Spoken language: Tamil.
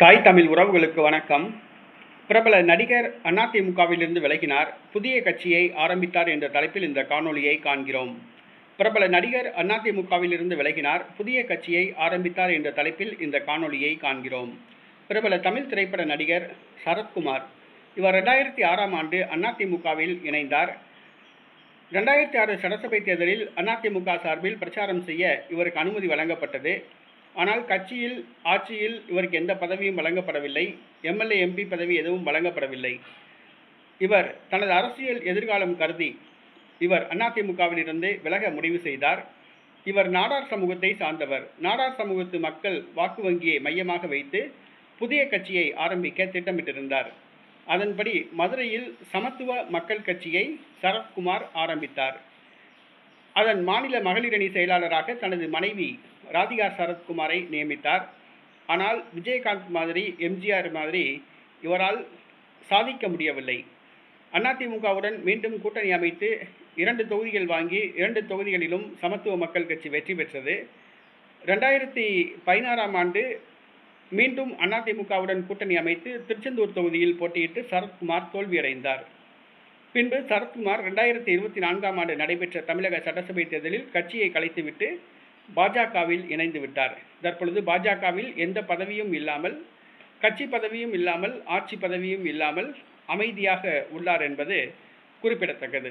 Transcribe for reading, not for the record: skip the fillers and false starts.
தாய் தமிழ் உறவுகளுக்கு வணக்கம். பிரபல நடிகர் அதிமுகவிலிருந்து விலகினார், புதிய கட்சியை ஆரம்பித்தார் என்ற தலைப்பில் இந்த காணொலியை காண்கிறோம். பிரபல நடிகர் அதிமுகவிலிருந்து விலகினார், புதிய கட்சியை ஆரம்பித்தார் என்ற தலைப்பில் இந்த காணொலியை காண்கிறோம். பிரபல தமிழ் திரைப்பட நடிகர் சரத்குமார். இவர் 2006ஆம் ஆண்டு அதிமுகவில் இணைந்தார். 2006 சட்டசபை தேர்தலில் அதிமுக சார்பில் பிரச்சாரம் செய்ய இவருக்கு அனுமதி வழங்கப்பட்டது. ஆனால் ஆட்சியில் இவருக்கு எந்த பதவியும் வழங்கப்படவில்லை. எம்எல்ஏ, எம்பி பதவி எதுவும் வழங்கப்படவில்லை. இவர் தனது அரசியல் எதிர்காலம் கருதி இவர் அதிமுகவில் இருந்து விலக முடிவு செய்தார். இவர் நாடார் சமூகத்தை சார்ந்தவர். நாடார் சமூகத்து மக்கள் வாக்கு வங்கியை மையமாக வைத்து புதிய கட்சியை ஆரம்பிக்க திட்டமிட்டிருந்தார். அதன்படி மதுரையில் சமத்துவ மக்கள் கட்சியை சரத்குமார் ஆரம்பித்தார். அதன் மாநில மகளிர் அணி செயலாளராக தனது மனைவி ராதிகா சரத்குமாரை நியமித்தார். ஆனால் விஜயகாந்த் மாதிரி, எம்ஜிஆர் மாதிரி இவரால் சாதிக்க முடியவில்லை. அதிமுகவுடன் மீண்டும் கூட்டணி அமைத்து 2 தொகுதிகள் வாங்கி 2 தொகுதிகளிலும் சமத்துவ மக்கள் கட்சி வெற்றி பெற்றது. 2016ஆம் ஆண்டு மீண்டும் அதிமுகவுடன் கூட்டணி அமைத்து திருச்செந்தூர் தொகுதியில் போட்டியிட்டு சரத்குமார் தோல்வியடைந்தார். பின்பு சரத்குமார் 2024ஆம் ஆண்டு நடைபெற்ற தமிழக சட்டசபை தேர்தலில் கட்சியை கலைத்துவிட்டு பாஜகவில் இணைந்து விட்டார். தற்பொழுது பாஜகவில் எந்த பதவியும் இல்லாமல், கட்சி பதவியும் இல்லாமல், ஆட்சி பதவியும் இல்லாமல் அமைதியாக உள்ளார் என்பது குறிப்பிடத்தக்கது.